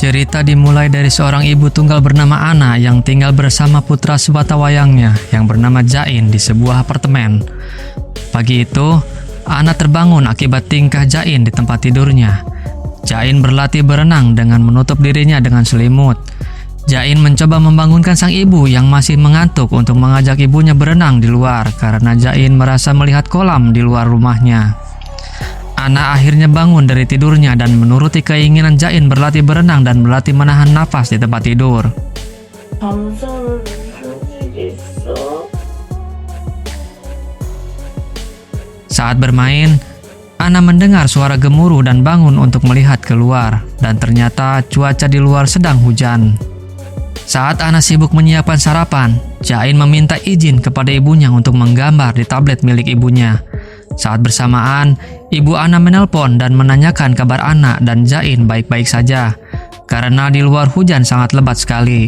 Cerita dimulai dari seorang ibu tunggal bernama Ana yang tinggal bersama putra sebatawayangnya yang bernama Jain di sebuah apartemen. Pagi itu, Ana terbangun akibat tingkah Jain di tempat tidurnya. Jain berlatih berenang dengan menutup dirinya dengan selimut. Jain mencoba membangunkan sang ibu yang masih mengantuk untuk mengajak ibunya berenang di luar karena Jain merasa melihat kolam di luar rumahnya. Ana akhirnya bangun dari tidurnya dan menuruti keinginan Jain berlatih berenang dan berlatih menahan nafas di tempat tidur. Saat bermain, Ana mendengar suara gemuruh dan bangun untuk melihat keluar, dan ternyata cuaca di luar sedang hujan. Saat Ana sibuk menyiapkan sarapan, Jain meminta izin kepada ibunya untuk menggambar di tablet milik ibunya. Saat bersamaan, ibu Ana menelpon dan menanyakan kabar Ana dan Jain baik-baik saja, karena di luar hujan sangat lebat sekali.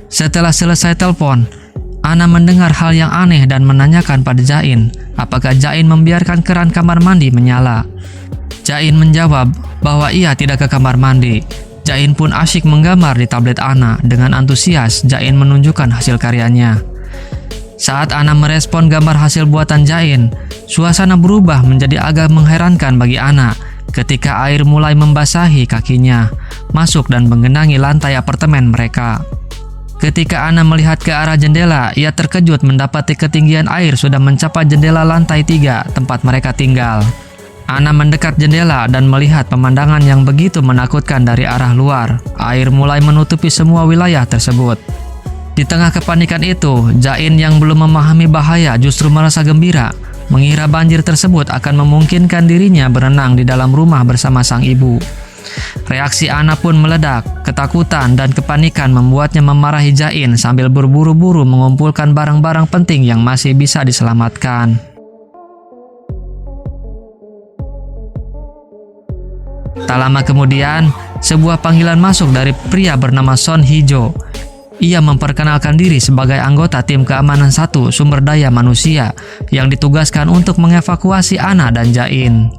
Setelah selesai telepon, Ana mendengar hal yang aneh dan menanyakan pada Jain apakah Jain membiarkan keran kamar mandi menyala. Jain menjawab bahwa ia tidak ke kamar mandi. Jain pun asyik menggambar di tablet Ana. Dengan antusias, Jain menunjukkan hasil karyanya. Saat Ana merespon gambar hasil buatan Jain, suasana berubah menjadi agak mengherankan bagi Ana ketika air mulai membasahi kakinya, masuk dan menggenangi lantai apartemen mereka. Ketika Ana melihat ke arah jendela, ia terkejut mendapati ketinggian air sudah mencapai jendela lantai 3 tempat mereka tinggal. Ana mendekat jendela dan melihat pemandangan yang begitu menakutkan dari arah luar. Air mulai menutupi semua wilayah tersebut. Di tengah kepanikan itu, Jain yang belum memahami bahaya justru merasa gembira, mengira banjir tersebut akan memungkinkan dirinya berenang di dalam rumah bersama sang ibu. Reaksi Ana pun meledak, ketakutan dan kepanikan membuatnya memarahi Jain sambil berburu-buru mengumpulkan barang-barang penting yang masih bisa diselamatkan. Tak lama kemudian, sebuah panggilan masuk dari pria bernama Son Hee-jo. Ia memperkenalkan diri sebagai anggota tim keamanan 1 sumber daya manusia yang ditugaskan untuk mengevakuasi Ana dan Jain.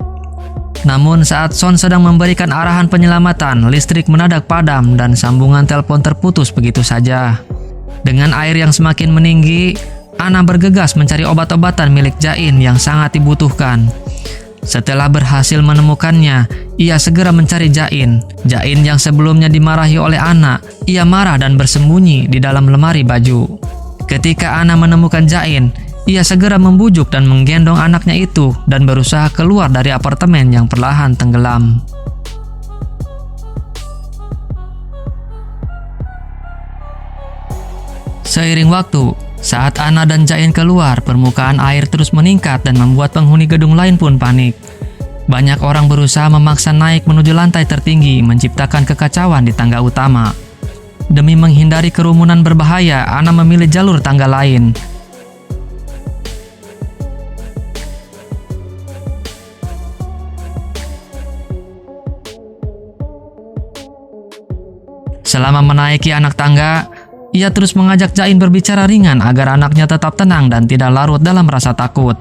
Namun saat Son sedang memberikan arahan penyelamatan, listrik mendadak padam dan sambungan telepon terputus begitu saja. Dengan air yang semakin meninggi, Ana bergegas mencari obat-obatan milik Jain yang sangat dibutuhkan. Setelah berhasil menemukannya, ia segera mencari Jain. Jain yang sebelumnya dimarahi oleh Ana, ia marah dan bersembunyi di dalam lemari baju. Ketika Ana menemukan Jain, ia segera membujuk dan menggendong anaknya itu dan berusaha keluar dari apartemen yang perlahan tenggelam. Seiring waktu, saat Ana dan Jain keluar, permukaan air terus meningkat dan membuat penghuni gedung lain pun panik. Banyak orang berusaha memaksa naik menuju lantai tertinggi, menciptakan kekacauan di tangga utama. Demi menghindari kerumunan berbahaya, Ana memilih jalur tangga lain. Selama menaiki anak tangga, ia terus mengajak Jain berbicara ringan agar anaknya tetap tenang dan tidak larut dalam rasa takut.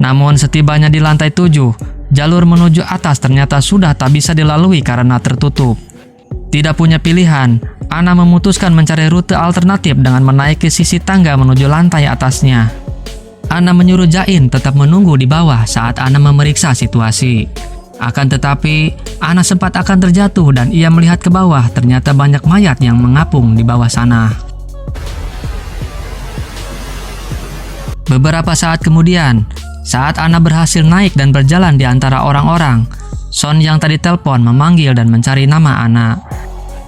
Namun setibanya di lantai 7, jalur menuju atas ternyata sudah tak bisa dilalui karena tertutup. Tidak punya pilihan, Ana memutuskan mencari rute alternatif dengan menaiki sisi tangga menuju lantai atasnya. Ana menyuruh Jain tetap menunggu di bawah saat Ana memeriksa situasi. Akan tetapi, Ana sempat akan terjatuh dan ia melihat ke bawah, ternyata banyak mayat yang mengapung di bawah sana. Beberapa saat kemudian, saat Ana berhasil naik dan berjalan di antara orang-orang, Son yang tadi telepon memanggil dan mencari nama Ana.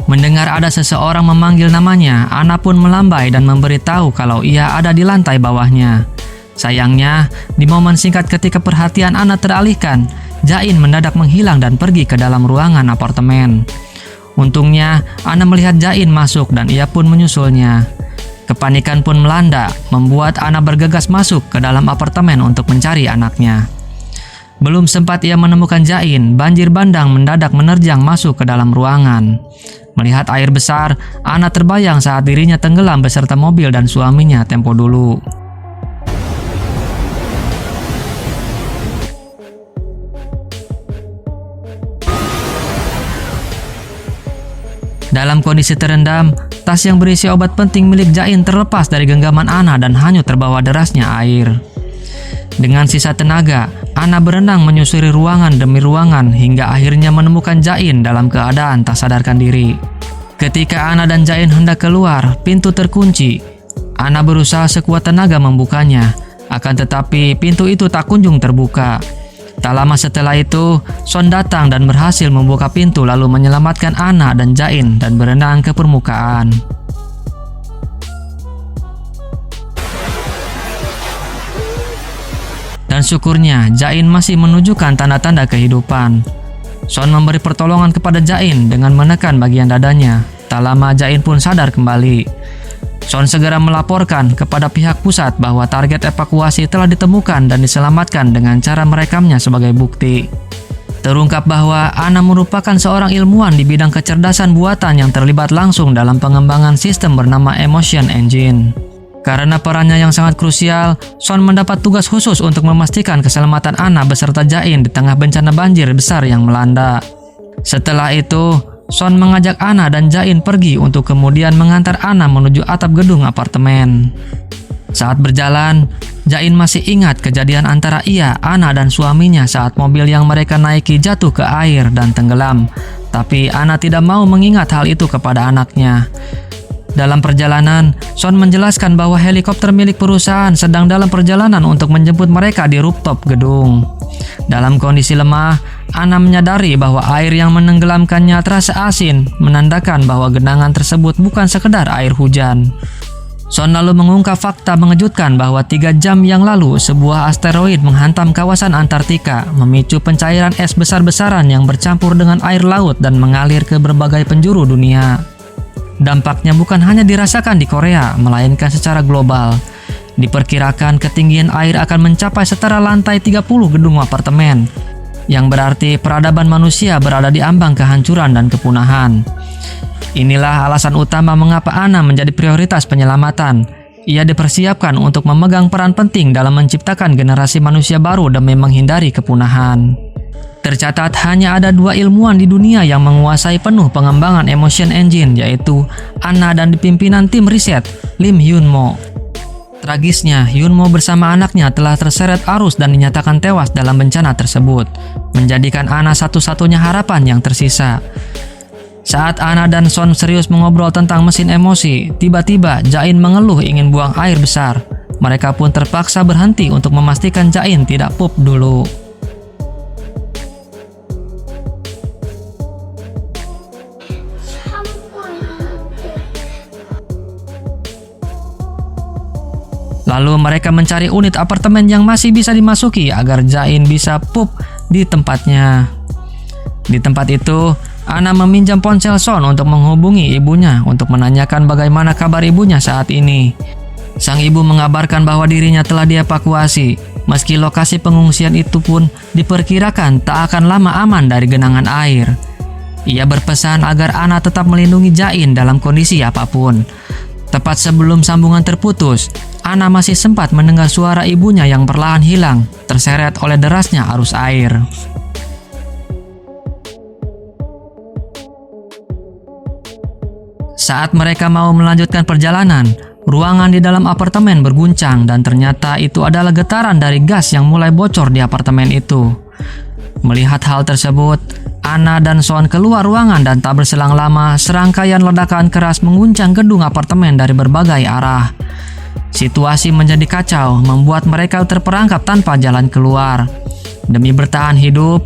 Mendengar ada seseorang memanggil namanya, Ana pun melambai dan memberitahu kalau ia ada di lantai bawahnya. Sayangnya, di momen singkat ketika perhatian Ana teralihkan, Jain mendadak menghilang dan pergi ke dalam ruangan apartemen. Untungnya, Ana melihat Jain masuk dan ia pun menyusulnya. Kepanikan pun melanda, membuat Ana bergegas masuk ke dalam apartemen untuk mencari anaknya. Belum sempat ia menemukan Jain, banjir bandang mendadak menerjang masuk ke dalam ruangan. Melihat air besar, Ana terbayang saat dirinya tenggelam beserta mobil dan suaminya tempo dulu. Dalam kondisi terendam, tas yang berisi obat penting milik Jain terlepas dari genggaman Ana dan hanyut terbawa derasnya air. Dengan sisa tenaga, Ana berenang menyusuri ruangan demi ruangan hingga akhirnya menemukan Jain dalam keadaan tak sadarkan diri. Ketika Ana dan Jain hendak keluar, pintu terkunci. Ana berusaha sekuat tenaga membukanya, akan tetapi pintu itu tak kunjung terbuka. Tak lama setelah itu, Son datang dan berhasil membuka pintu lalu menyelamatkan Ana dan Jain dan berenang ke permukaan. Dan syukurnya, Jain masih menunjukkan tanda-tanda kehidupan. Son memberi pertolongan kepada Jain dengan menekan bagian dadanya. Tak lama Jain pun sadar kembali. Son segera melaporkan kepada pihak pusat bahwa target evakuasi telah ditemukan dan diselamatkan dengan cara merekamnya sebagai bukti. Terungkap bahwa Ana merupakan seorang ilmuwan di bidang kecerdasan buatan yang terlibat langsung dalam pengembangan sistem bernama Emotion Engine. Karena perannya yang sangat krusial, Son mendapat tugas khusus untuk memastikan keselamatan Ana beserta Jain di tengah bencana banjir besar yang melanda. Setelah itu, Son mengajak Ana dan Jain pergi untuk kemudian mengantar Ana menuju atap gedung apartemen. Saat berjalan, Jain masih ingat kejadian antara ia, Ana dan suaminya saat mobil yang mereka naiki jatuh ke air dan tenggelam. Tapi Ana tidak mau mengingat hal itu kepada anaknya. Dalam perjalanan, Son menjelaskan bahwa helikopter milik perusahaan sedang dalam perjalanan untuk menjemput mereka di rooftop gedung. Dalam kondisi lemah, Ana menyadari bahwa air yang menenggelamkannya terasa asin, menandakan bahwa genangan tersebut bukan sekedar air hujan. Son lalu mengungkap fakta mengejutkan bahwa 3 jam yang lalu sebuah asteroid menghantam kawasan Antartika, memicu pencairan es besar-besaran yang bercampur dengan air laut dan mengalir ke berbagai penjuru dunia. Dampaknya bukan hanya dirasakan di Korea, melainkan secara global. Diperkirakan ketinggian air akan mencapai setara lantai 30 gedung apartemen, yang berarti peradaban manusia berada di ambang kehancuran dan kepunahan. Inilah alasan utama mengapa Ana menjadi prioritas penyelamatan. Ia dipersiapkan untuk memegang peran penting dalam menciptakan generasi manusia baru demi menghindari kepunahan. Tercatat hanya ada 2 ilmuwan di dunia yang menguasai penuh pengembangan Emotion Engine, yaitu Ana dan pimpinan tim riset, Lim Hyun Mo. Tragisnya, Hyun Mo bersama anaknya telah terseret arus dan dinyatakan tewas dalam bencana tersebut, menjadikan Ana satu-satunya harapan yang tersisa. Saat Ana dan Son serius mengobrol tentang mesin emosi, tiba-tiba Jain mengeluh ingin buang air besar. Mereka pun terpaksa berhenti untuk memastikan Jain tidak pup dulu. Lalu mereka mencari unit apartemen yang masih bisa dimasuki agar Jain bisa pup di tempatnya. Di tempat itu, Ana meminjam ponsel Son untuk menghubungi ibunya untuk menanyakan bagaimana kabar ibunya saat ini. Sang ibu mengabarkan bahwa dirinya telah dievakuasi, meski lokasi pengungsian itu pun diperkirakan tak akan lama aman dari genangan air. Ia berpesan agar Ana tetap melindungi Jain dalam kondisi apapun. Tepat sebelum sambungan terputus, Ana masih sempat mendengar suara ibunya yang perlahan hilang, terseret oleh derasnya arus air. Saat mereka mau melanjutkan perjalanan, ruangan di dalam apartemen berguncang dan ternyata itu adalah getaran dari gas yang mulai bocor di apartemen itu. Melihat hal tersebut, Ana dan Son keluar ruangan dan tak berselang lama, serangkaian ledakan keras mengguncang gedung apartemen dari berbagai arah. Situasi menjadi kacau, membuat mereka terperangkap tanpa jalan keluar. Demi bertahan hidup,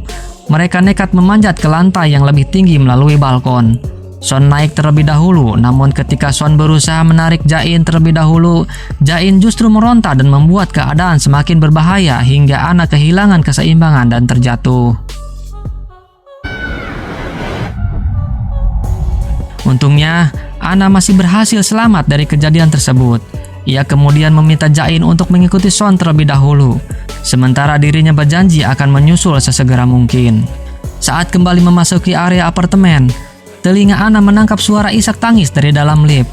mereka nekat memanjat ke lantai yang lebih tinggi melalui balkon. Son naik terlebih dahulu, namun ketika Son berusaha menarik Jain terlebih dahulu, Jain justru meronta dan membuat keadaan semakin berbahaya hingga Anna kehilangan keseimbangan dan terjatuh. Untungnya, Anna masih berhasil selamat dari kejadian tersebut. Ia kemudian meminta Jain untuk mengikuti Son terlebih dahulu, sementara dirinya berjanji akan menyusul sesegera mungkin. Saat kembali memasuki area apartemen, telinga Anna menangkap suara isak tangis dari dalam lift.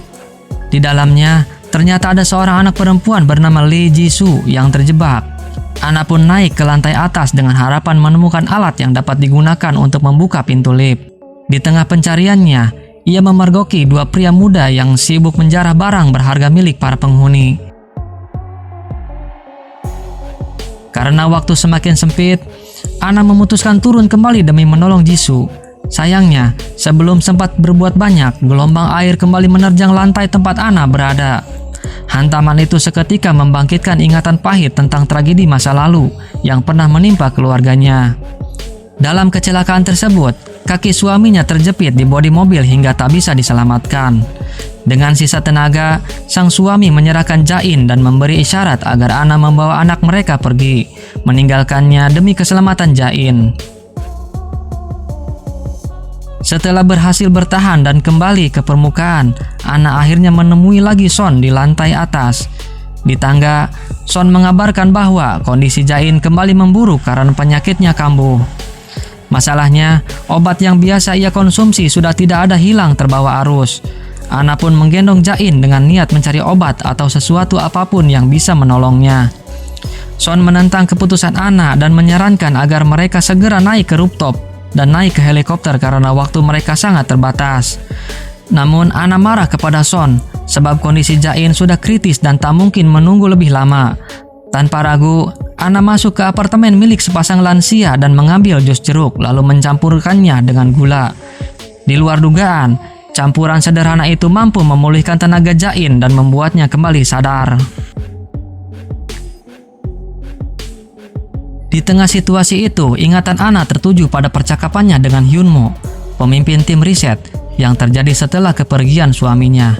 Di dalamnya, ternyata ada seorang anak perempuan bernama Lee Jisoo yang terjebak. Anna pun naik ke lantai atas dengan harapan menemukan alat yang dapat digunakan untuk membuka pintu lift. Di tengah pencariannya, ia memergoki dua pria muda yang sibuk menjarah barang berharga milik para penghuni. Karena waktu semakin sempit, Anna memutuskan turun kembali demi menolong Jisoo. Sayangnya, sebelum sempat berbuat banyak, gelombang air kembali menerjang lantai tempat Anna berada. Hantaman itu seketika membangkitkan ingatan pahit tentang tragedi masa lalu yang pernah menimpa keluarganya. Dalam kecelakaan tersebut, kaki suaminya terjepit di bodi mobil hingga tak bisa diselamatkan. Dengan sisa tenaga, sang suami menyerahkan Jain dan memberi isyarat agar Anna membawa anak mereka pergi, meninggalkannya demi keselamatan Jain. Setelah berhasil bertahan dan kembali ke permukaan, Anna akhirnya menemui lagi Son di lantai atas. Di tangga, Son mengabarkan bahwa kondisi Jain kembali memburuk karena penyakitnya kambuh. Masalahnya, obat yang biasa ia konsumsi sudah tidak ada, hilang terbawa arus. Anna pun menggendong Jain dengan niat mencari obat atau sesuatu apapun yang bisa menolongnya. Son menentang keputusan Anna dan menyarankan agar mereka segera naik ke rooftop dan naik ke helikopter karena waktu mereka sangat terbatas. Namun Anna marah kepada Son sebab kondisi Jain sudah kritis dan tak mungkin menunggu lebih lama. Tanpa ragu, Anna masuk ke apartemen milik sepasang lansia dan mengambil jus jeruk lalu mencampurkannya dengan gula. Di luar dugaan, campuran sederhana itu mampu memulihkan tenaga Jain dan membuatnya kembali sadar. Di tengah situasi itu, ingatan Anna tertuju pada percakapannya dengan Hyunmo, pemimpin tim riset, yang terjadi setelah kepergian suaminya.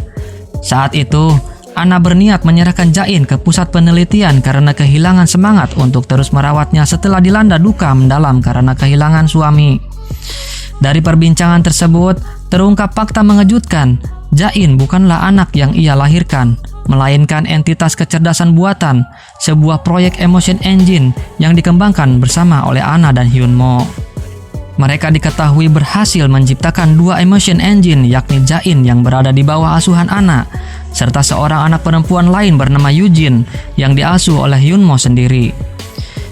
Saat itu, Anna berniat menyerahkan Jain ke pusat penelitian karena kehilangan semangat untuk terus merawatnya setelah dilanda duka mendalam karena kehilangan suami. Dari perbincangan tersebut, terungkap fakta mengejutkan. Jain bukanlah anak yang ia lahirkan, melainkan entitas kecerdasan buatan, sebuah proyek emotion engine yang dikembangkan bersama oleh Anna dan Hyunmo. Mereka diketahui berhasil menciptakan dua emotion engine, yakni Jain yang berada di bawah asuhan Anna, serta seorang anak perempuan lain bernama Eugene yang diasuh oleh Hyunmo sendiri.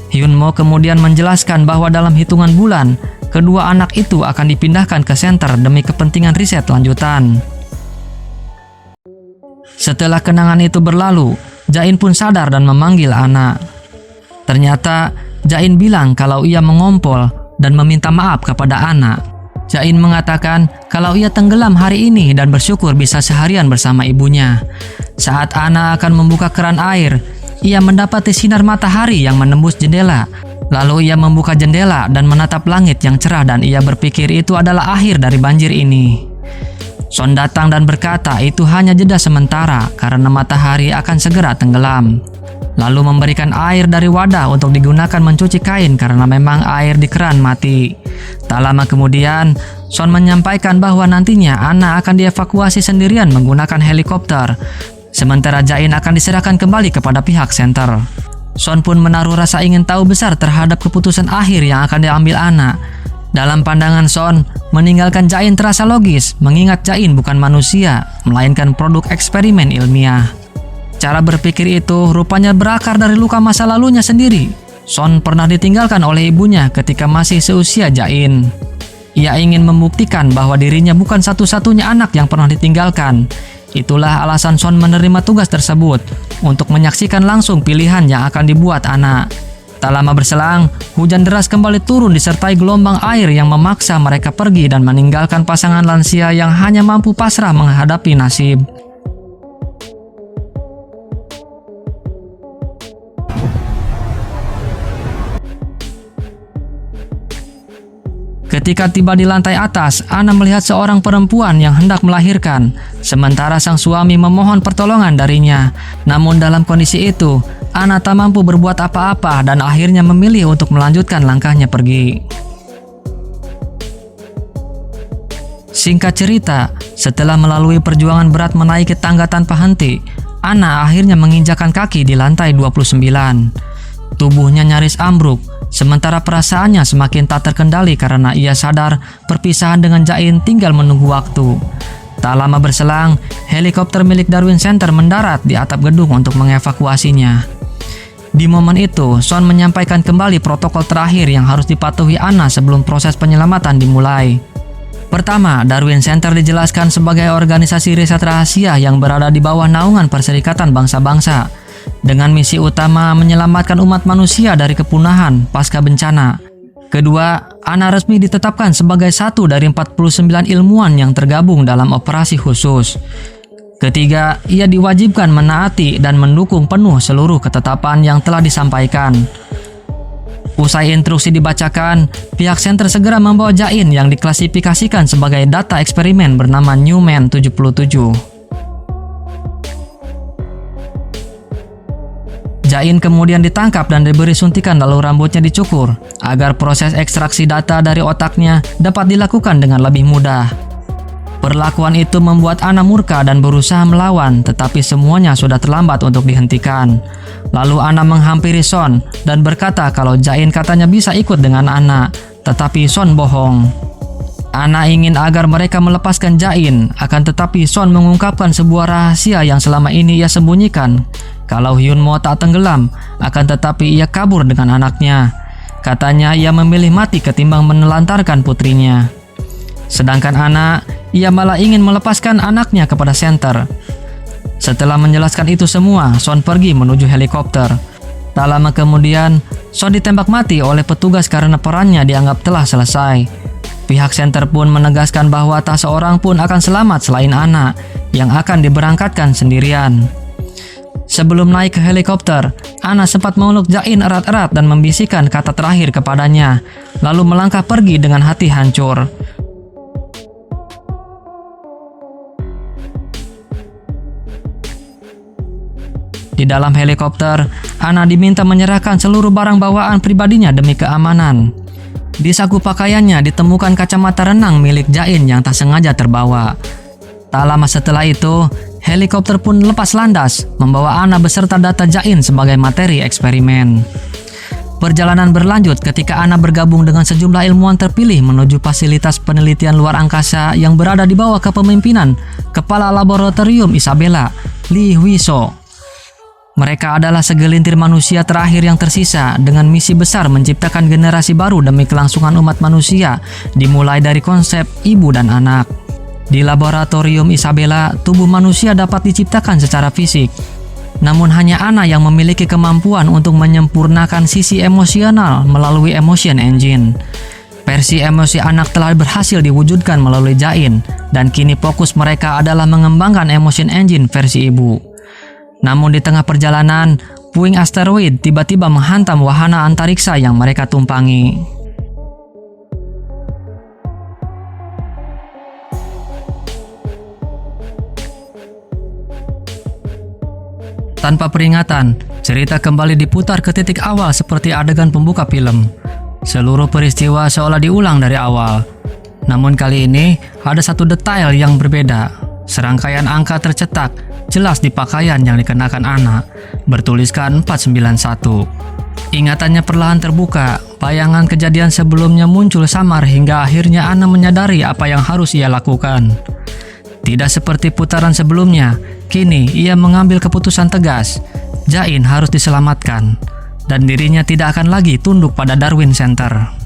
Hyunmo kemudian menjelaskan bahwa dalam hitungan bulan, kedua anak itu akan dipindahkan ke center demi kepentingan riset lanjutan. Setelah kenangan itu berlalu, Jain pun sadar dan memanggil Anna. Ternyata, Jain bilang kalau ia mengompol dan meminta maaf kepada Anna. Jain mengatakan kalau ia tenggelam hari ini dan bersyukur bisa seharian bersama ibunya. Saat Anna akan membuka keran air, ia mendapati sinar matahari yang menembus jendela. Lalu ia membuka jendela dan menatap langit yang cerah dan ia berpikir itu adalah akhir dari banjir ini. Son datang dan berkata itu hanya jeda sementara karena matahari akan segera tenggelam. Lalu memberikan air dari wadah untuk digunakan mencuci kain karena memang air di keran mati. Tak lama kemudian, Son menyampaikan bahwa nantinya Anna akan dievakuasi sendirian menggunakan helikopter, sementara Jain akan diserahkan kembali kepada pihak center. Son pun menaruh rasa ingin tahu besar terhadap keputusan akhir yang akan diambil Anna. Dalam pandangan Son, meninggalkan Jain terasa logis, mengingat Jain bukan manusia, melainkan produk eksperimen ilmiah. Cara berpikir itu rupanya berakar dari luka masa lalunya sendiri. Son pernah ditinggalkan oleh ibunya ketika masih seusia Jain. Ia ingin membuktikan bahwa dirinya bukan satu-satunya anak yang pernah ditinggalkan. Itulah alasan Son menerima tugas tersebut, untuk menyaksikan langsung pilihan yang akan dibuat Anna. Tak lama berselang, hujan deras kembali turun disertai gelombang air yang memaksa mereka pergi dan meninggalkan pasangan lansia yang hanya mampu pasrah menghadapi nasib. Ketika tiba di lantai atas, Ana melihat seorang perempuan yang hendak melahirkan, sementara sang suami memohon pertolongan darinya. Namun dalam kondisi itu, Ana tak mampu berbuat apa-apa dan akhirnya memilih untuk melanjutkan langkahnya pergi. Singkat cerita, setelah melalui perjuangan berat menaiki tangga tanpa henti, Ana akhirnya menginjakkan kaki di lantai 29. Tubuhnya nyaris ambruk, sementara perasaannya semakin tak terkendali karena ia sadar perpisahan dengan Jain tinggal menunggu waktu. Tak lama berselang, helikopter milik Darwin Center mendarat di atap gedung untuk mengevakuasinya. Di momen itu, Son menyampaikan kembali protokol terakhir yang harus dipatuhi Ana sebelum proses penyelamatan dimulai. Pertama, Darwin Center dijelaskan sebagai organisasi riset rahasia yang berada di bawah naungan Perserikatan Bangsa-Bangsa, dengan misi utama menyelamatkan umat manusia dari kepunahan pasca bencana. Kedua, Ana resmi ditetapkan sebagai satu dari 49 ilmuwan yang tergabung dalam operasi khusus. Ketiga, ia diwajibkan menaati dan mendukung penuh seluruh ketetapan yang telah disampaikan. Usai instruksi dibacakan, pihak center segera membawa Jain yang diklasifikasikan sebagai data eksperimen bernama Newman 77. Jain kemudian ditangkap dan diberi suntikan lalu rambutnya dicukur agar proses ekstraksi data dari otaknya dapat dilakukan dengan lebih mudah. Perlakuan itu membuat Ana murka dan berusaha melawan, tetapi semuanya sudah terlambat untuk dihentikan. Lalu Ana menghampiri Son dan berkata kalau Jain katanya bisa ikut dengan Ana, tetapi Son bohong. Ana ingin agar mereka melepaskan Jain, akan tetapi Son mengungkapkan sebuah rahasia yang selama ini ia sembunyikan. Kalau Hyun Mo tak tenggelam, akan tetapi ia kabur dengan anaknya. Katanya ia memilih mati ketimbang menelantarkan putrinya. Sedangkan Ana, ia malah ingin melepaskan anaknya kepada center. Setelah menjelaskan itu semua, Son pergi menuju helikopter. Tak lama kemudian, Son ditembak mati oleh petugas karena perannya dianggap telah selesai. Pihak center pun menegaskan bahwa tak seorang pun akan selamat selain Ana, yang akan diberangkatkan sendirian. Sebelum naik ke helikopter, Ana sempat memeluk Jain erat-erat dan membisikkan kata terakhir kepadanya, lalu melangkah pergi dengan hati hancur. Di dalam helikopter, Ana diminta menyerahkan seluruh barang bawaan pribadinya demi keamanan. Di saku pakaiannya ditemukan kacamata renang milik Jain yang tak sengaja terbawa. Tak lama setelah itu, helikopter pun lepas landas, membawa Ana beserta data Jain sebagai materi eksperimen. Perjalanan berlanjut ketika Ana bergabung dengan sejumlah ilmuwan terpilih menuju fasilitas penelitian luar angkasa yang berada di bawah kepemimpinan Kepala Laboratorium Isabella, Lee Hwi-so. Mereka adalah segelintir manusia terakhir yang tersisa dengan misi besar menciptakan generasi baru demi kelangsungan umat manusia, dimulai dari konsep ibu dan anak. Di laboratorium Isabella, tubuh manusia dapat diciptakan secara fisik. Namun hanya Ana yang memiliki kemampuan untuk menyempurnakan sisi emosional melalui Emotion Engine. Versi emosi anak telah berhasil diwujudkan melalui Jain, dan kini fokus mereka adalah mengembangkan Emotion Engine versi ibu. Namun di tengah perjalanan, puing asteroid tiba-tiba menghantam wahana antariksa yang mereka tumpangi. Tanpa peringatan, cerita kembali diputar ke titik awal seperti adegan pembuka film. Seluruh peristiwa seolah diulang dari awal. Namun kali ini, ada satu detail yang berbeda. Serangkaian angka tercetak jelas di pakaian yang dikenakan Ana, bertuliskan 491. Ingatannya perlahan terbuka, bayangan kejadian sebelumnya muncul samar hingga akhirnya Ana menyadari apa yang harus ia lakukan. Tidak seperti putaran sebelumnya, kini ia mengambil keputusan tegas. Jain harus diselamatkan, dan dirinya tidak akan lagi tunduk pada Darwin Center.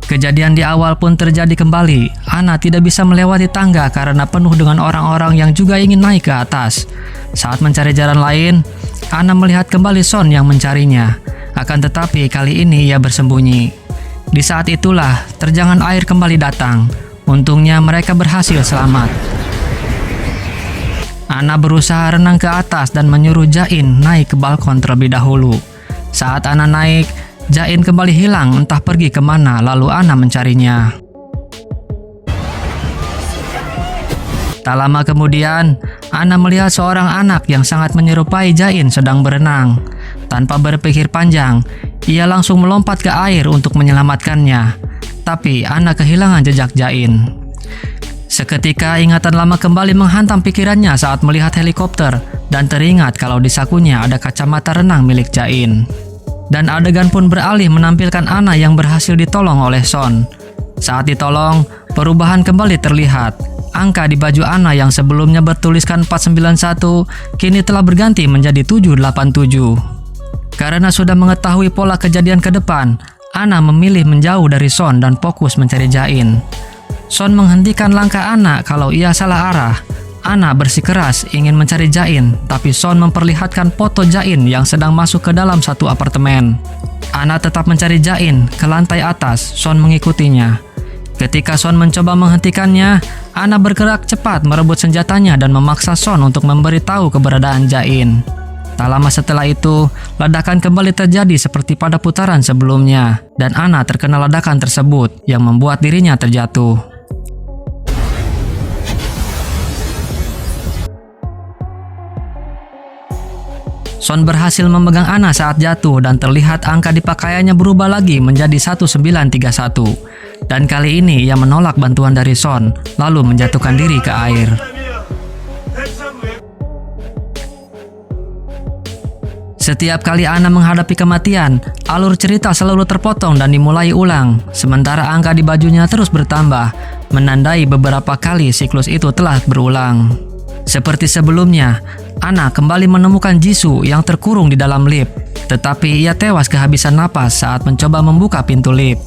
Kejadian di awal pun terjadi kembali. Ana tidak bisa melewati tangga karena penuh dengan orang-orang yang juga ingin naik ke atas. Saat mencari jalan lain, Ana melihat kembali Son yang mencarinya. Akan tetapi kali ini ia bersembunyi. Di saat itulah terjangan air kembali datang. Untungnya mereka berhasil selamat. Ana berusaha renang ke atas dan menyuruh Jain naik ke balkon terlebih dahulu. Saat Ana naik, Jain kembali hilang, entah pergi kemana, lalu Ana mencarinya. Tak lama kemudian, Ana melihat seorang anak yang sangat menyerupai Jain sedang berenang. Tanpa berpikir panjang, ia langsung melompat ke air untuk menyelamatkannya. Tapi Ana kehilangan jejak Jain. Seketika ingatan lama kembali menghantam pikirannya saat melihat helikopter dan teringat kalau di sakunya ada kacamata renang milik Jain. Dan adegan pun beralih menampilkan Ana yang berhasil ditolong oleh Son. Saat ditolong, perubahan kembali terlihat. Angka di baju Ana yang sebelumnya bertuliskan 491 kini telah berganti menjadi 787. Karena sudah mengetahui pola kejadian ke depan, Ana memilih menjauh dari Son dan fokus mencari Jain. Son menghentikan langkah Ana kalau ia salah arah. Ana bersikeras ingin mencari Jain, tapi Son memperlihatkan foto Jain yang sedang masuk ke dalam satu apartemen. Ana tetap mencari Jain ke lantai atas, Son mengikutinya. Ketika Son mencoba menghentikannya, Ana bergerak cepat merebut senjatanya dan memaksa Son untuk memberitahu keberadaan Jain. Tak lama setelah itu, ledakan kembali terjadi seperti pada putaran sebelumnya, dan Ana terkena ledakan tersebut yang membuat dirinya terjatuh. Son berhasil memegang Ana saat jatuh dan terlihat angka di pakaiannya berubah lagi menjadi 1931. Dan kali ini ia menolak bantuan dari Son, lalu menjatuhkan diri ke air. Setiap kali Ana menghadapi kematian, alur cerita selalu terpotong dan dimulai ulang, sementara angka di bajunya terus bertambah, menandai beberapa kali siklus itu telah berulang. Seperti sebelumnya, Ana kembali menemukan Jisoo yang terkurung di dalam lift, tetapi ia tewas kehabisan napas saat mencoba membuka pintu lift.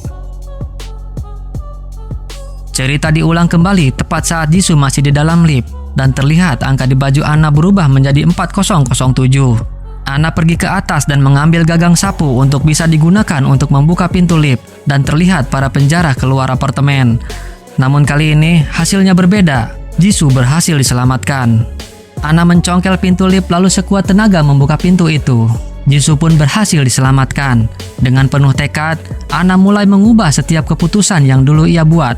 Cerita diulang kembali tepat saat Jisoo masih di dalam lift, dan terlihat angka di baju Ana berubah menjadi 4007. Ana pergi ke atas dan mengambil gagang sapu untuk bisa digunakan untuk membuka pintu lift, dan terlihat para penjara keluar apartemen. Namun kali ini hasilnya berbeda. Jisoo berhasil diselamatkan. Ana mencongkel pintu lift lalu sekuat tenaga membuka pintu itu. Jisoo pun berhasil diselamatkan. Dengan penuh tekad, Ana mulai mengubah setiap keputusan yang dulu ia buat,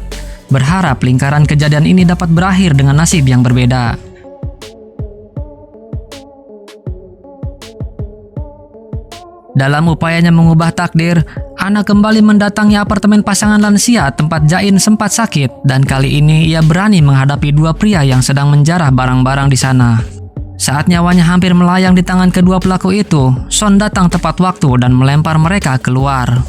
berharap lingkaran kejadian ini dapat berakhir dengan nasib yang berbeda. Dalam upayanya mengubah takdir, Ana kembali mendatangi apartemen pasangan lansia tempat Jain sempat sakit, dan kali ini ia berani menghadapi dua pria yang sedang menjarah barang-barang di sana. Saat nyawanya hampir melayang di tangan kedua pelaku itu, Son datang tepat waktu dan melempar mereka keluar.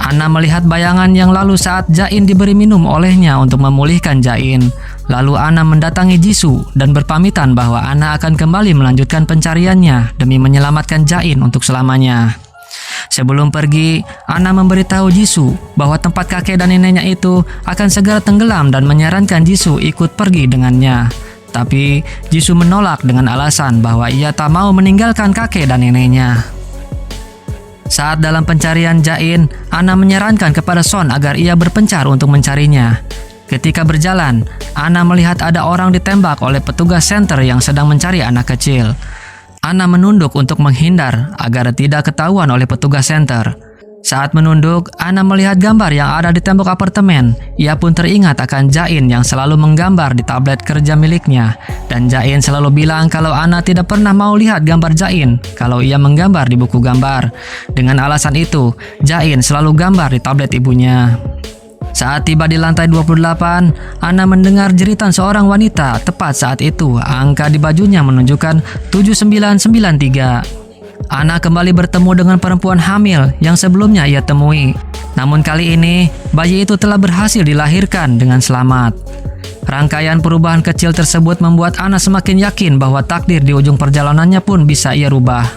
Ana melihat bayangan yang lalu saat Jain diberi minum olehnya untuk memulihkan Jain. Lalu Ana mendatangi Jisoo dan berpamitan bahwa Ana akan kembali melanjutkan pencariannya demi menyelamatkan Jain untuk selamanya. Sebelum pergi, Ana memberitahu Jisoo bahwa tempat kakek dan neneknya itu akan segera tenggelam dan menyarankan Jisoo ikut pergi dengannya. Tapi Jisoo menolak dengan alasan bahwa ia tak mau meninggalkan kakek dan neneknya. Saat dalam pencarian Jain, Ana menyarankan kepada Son agar ia berpencar untuk mencarinya. Ketika berjalan, Ana melihat ada orang ditembak oleh petugas senter yang sedang mencari anak kecil. Ana menunduk untuk menghindar agar tidak ketahuan oleh petugas senter. Saat menunduk, Ana melihat gambar yang ada di tembok apartemen. Ia pun teringat akan Jain yang selalu menggambar di tablet kerja miliknya. Dan Jain selalu bilang kalau Ana tidak pernah mau lihat gambar Jain kalau ia menggambar di buku gambar. Dengan alasan itu, Jain selalu gambar di tablet ibunya. Saat tiba di lantai 28, Ana mendengar jeritan seorang wanita. Tepat saat itu, angka di bajunya menunjukkan 7993. Ana kembali bertemu dengan perempuan hamil yang sebelumnya ia temui. Namun kali ini, bayi itu telah berhasil dilahirkan dengan selamat. Rangkaian perubahan kecil tersebut membuat Ana semakin yakin bahwa takdir di ujung perjalanannya pun bisa ia rubah.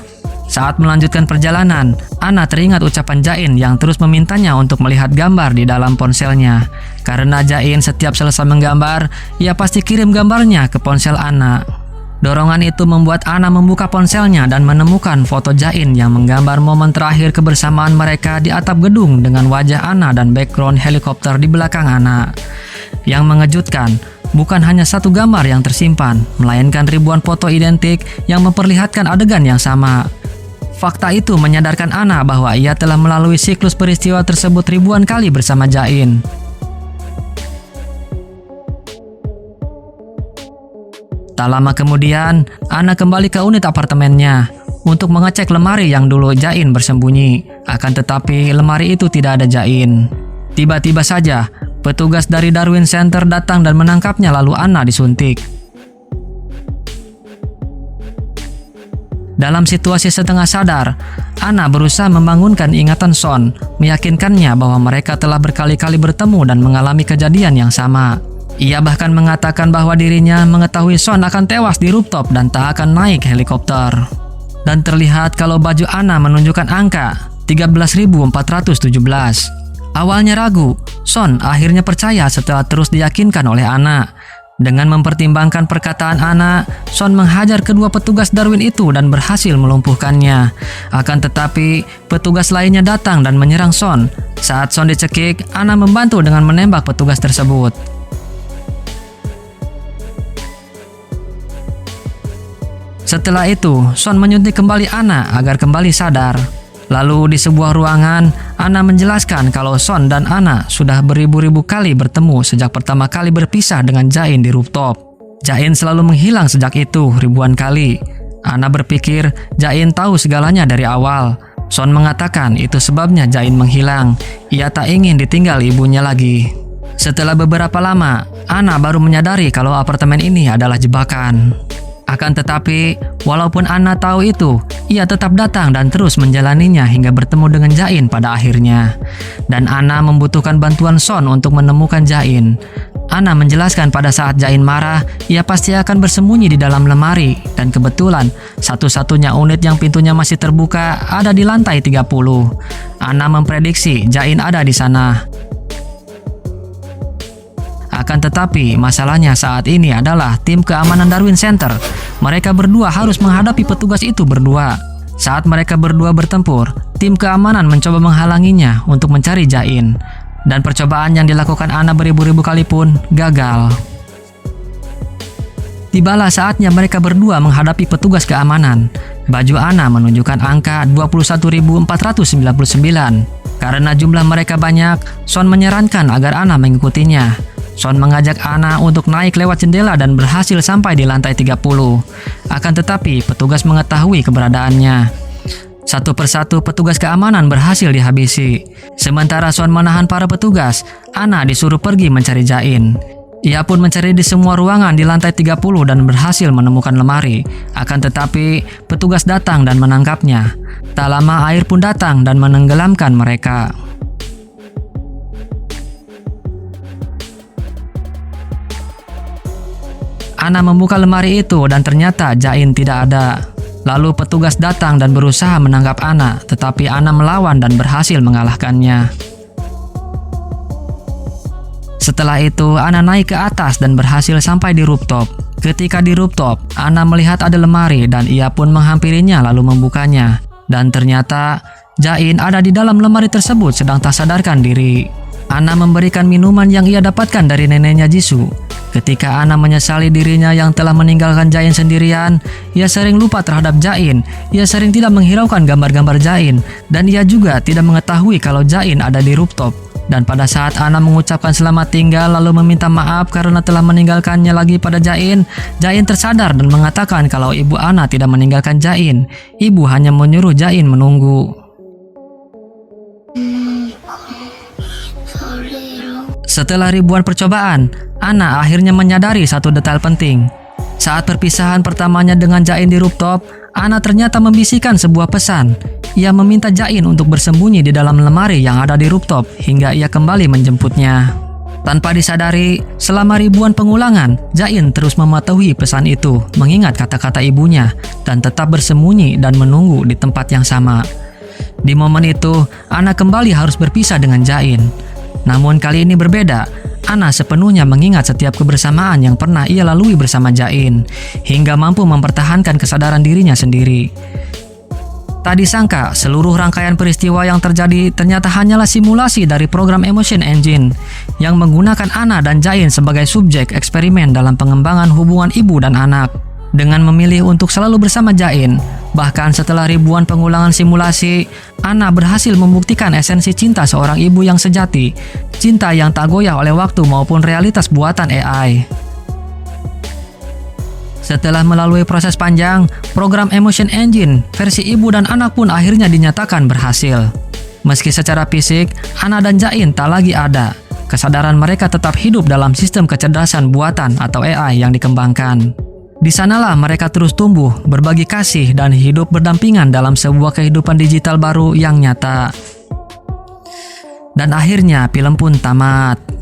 Saat melanjutkan perjalanan, Ana teringat ucapan Jain yang terus memintanya untuk melihat gambar di dalam ponselnya. Karena Jain setiap selesai menggambar, ia pasti kirim gambarnya ke ponsel Ana. Dorongan itu membuat Ana membuka ponselnya dan menemukan foto Jain yang menggambar momen terakhir kebersamaan mereka di atap gedung dengan wajah Ana dan background helikopter di belakang Ana. Yang mengejutkan, bukan hanya satu gambar yang tersimpan, melainkan ribuan foto identik yang memperlihatkan adegan yang sama. Fakta itu menyadarkan Anna bahwa ia telah melalui siklus peristiwa tersebut ribuan kali bersama Jain. Tak lama kemudian, Anna kembali ke unit apartemennya untuk mengecek lemari yang dulu Jain bersembunyi. Akan tetapi, lemari itu tidak ada Jain. Tiba-tiba saja, petugas dari Darwin Center datang dan menangkapnya, lalu Anna disuntik. Dalam situasi setengah sadar, Anna berusaha membangunkan ingatan Son, meyakinkannya bahwa mereka telah berkali-kali bertemu dan mengalami kejadian yang sama. Ia bahkan mengatakan bahwa dirinya mengetahui Son akan tewas di rooftop dan tak akan naik helikopter. Dan terlihat kalau baju Anna menunjukkan angka 13.417. Awalnya ragu, Son akhirnya percaya setelah terus diyakinkan oleh Anna. Dengan mempertimbangkan perkataan Anna, Son menghajar kedua petugas Darwin itu dan berhasil melumpuhkannya. Akan tetapi, petugas lainnya datang dan menyerang Son. Saat Son dicekik, Anna membantu dengan menembak petugas tersebut. Setelah itu, Son menyuntik kembali Anna agar kembali sadar. Lalu di sebuah ruangan, Anna menjelaskan kalau Son dan Anna sudah beribu-ribu kali bertemu sejak pertama kali berpisah dengan Jain di rooftop. Jain selalu menghilang sejak itu ribuan kali. Anna berpikir Jain tahu segalanya dari awal. Son mengatakan itu sebabnya Jain menghilang. Ia tak ingin ditinggal ibunya lagi. Setelah beberapa lama, Anna baru menyadari kalau apartemen ini adalah jebakan. Akan tetapi, walaupun Anna tahu itu, ia tetap datang dan terus menjalaninya hingga bertemu dengan Jain pada akhirnya. Dan Anna membutuhkan bantuan Son untuk menemukan Jain. Anna menjelaskan pada saat Jain marah, ia pasti akan bersembunyi di dalam lemari. Dan kebetulan, satu-satunya unit yang pintunya masih terbuka ada di lantai 30. Anna memprediksi Jain ada di sana. Akan tetapi, masalahnya saat ini adalah tim keamanan Darwin Center. Mereka berdua harus menghadapi petugas itu berdua. Saat mereka berdua bertempur, tim keamanan mencoba menghalanginya untuk mencari Jain. Dan percobaan yang dilakukan Anna beribu-ribu kali pun gagal. Tibalah saatnya mereka berdua menghadapi petugas keamanan. Baju Anna menunjukkan angka 21.499. Karena jumlah mereka banyak, Son menyarankan agar Anna mengikutinya. Son mengajak Anna untuk naik lewat jendela dan berhasil sampai di lantai 30. Akan tetapi, petugas mengetahui keberadaannya. Satu persatu petugas keamanan berhasil dihabisi. Sementara Son menahan para petugas, Anna disuruh pergi mencari Jain. Ia pun mencari di semua ruangan di lantai 30 dan berhasil menemukan lemari. Akan tetapi, petugas datang dan menangkapnya. Tak lama air pun datang dan menenggelamkan mereka. Anna membuka lemari itu dan ternyata Jain tidak ada. Lalu petugas datang dan berusaha menangkap Anna, tetapi Anna melawan dan berhasil mengalahkannya. Setelah itu, Anna naik ke atas dan berhasil sampai di rooftop. Ketika di rooftop, Anna melihat ada lemari dan ia pun menghampirinya lalu membukanya. Dan ternyata Jain ada di dalam lemari tersebut sedang tak sadarkan diri. Anna memberikan minuman yang ia dapatkan dari neneknya Jisoo. Ketika Anna menyesali dirinya yang telah meninggalkan Jain sendirian, ia sering lupa terhadap Jain. Ia sering tidak menghiraukan gambar-gambar Jain, dan ia juga tidak mengetahui kalau Jain ada di rooftop. Dan pada saat Anna mengucapkan selamat tinggal lalu meminta maaf karena telah meninggalkannya lagi pada Jain, Jain tersadar dan mengatakan kalau ibu Anna tidak meninggalkan Jain. Ibu hanya menyuruh Jain menunggu. Setelah ribuan percobaan, Anna akhirnya menyadari satu detail penting. Saat perpisahan pertamanya dengan Jain di rooftop, Anna ternyata membisikkan sebuah pesan. Ia meminta Jain untuk bersembunyi di dalam lemari yang ada di rooftop hingga ia kembali menjemputnya. Tanpa disadari, selama ribuan pengulangan, Jain terus mematuhi pesan itu, mengingat kata-kata ibunya, dan tetap bersembunyi dan menunggu di tempat yang sama. Di momen itu, Anna kembali harus berpisah dengan Jain. Namun kali ini berbeda. Anna sepenuhnya mengingat setiap kebersamaan yang pernah ia lalui bersama Jain, hingga mampu mempertahankan kesadaran dirinya sendiri. Tak disangka, seluruh rangkaian peristiwa yang terjadi ternyata hanyalah simulasi dari program Emotion Engine yang menggunakan Anna dan Jain sebagai subjek eksperimen dalam pengembangan hubungan ibu dan anak. Dengan memilih untuk selalu bersama Jain, bahkan setelah ribuan pengulangan simulasi, Anna berhasil membuktikan esensi cinta seorang ibu yang sejati, cinta yang tak goyah oleh waktu maupun realitas buatan AI. Setelah melalui proses panjang, program Emotion Engine versi ibu dan anak pun akhirnya dinyatakan berhasil. Meski secara fisik, Anna dan Jain tak lagi ada, kesadaran mereka tetap hidup dalam sistem kecerdasan buatan atau AI yang dikembangkan. Di sanalah mereka terus tumbuh, berbagi kasih, dan hidup berdampingan dalam sebuah kehidupan digital baru yang nyata. Dan akhirnya film pun tamat.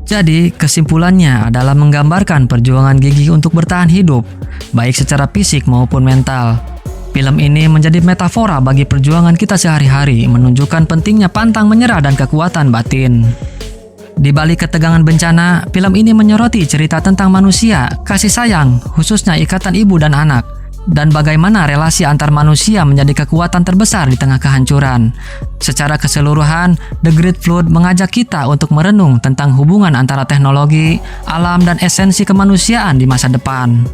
Jadi, kesimpulannya adalah menggambarkan perjuangan Gigi untuk bertahan hidup, baik secara fisik maupun mental. Film ini menjadi metafora bagi perjuangan kita sehari-hari, menunjukkan pentingnya pantang menyerah dan kekuatan batin. Di balik ketegangan bencana, film ini menyoroti cerita tentang manusia, kasih sayang, khususnya ikatan ibu dan anak, dan bagaimana relasi antar manusia menjadi kekuatan terbesar di tengah kehancuran. Secara keseluruhan, The Great Flood mengajak kita untuk merenung tentang hubungan antara teknologi, alam, dan esensi kemanusiaan di masa depan.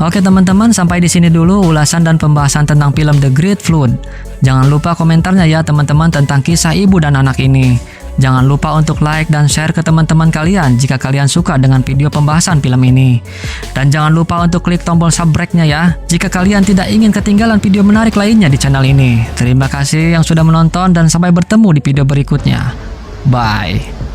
Oke teman-teman, sampai di sini dulu ulasan dan pembahasan tentang film The Great Flood. Jangan lupa komentarnya ya teman-teman tentang kisah ibu dan anak ini. Jangan lupa untuk like dan share ke teman-teman kalian jika kalian suka dengan video pembahasan film ini. Dan jangan lupa untuk klik tombol subscribe-nya ya, jika kalian tidak ingin ketinggalan video menarik lainnya di channel ini. Terima kasih yang sudah menonton dan sampai bertemu di video berikutnya. Bye.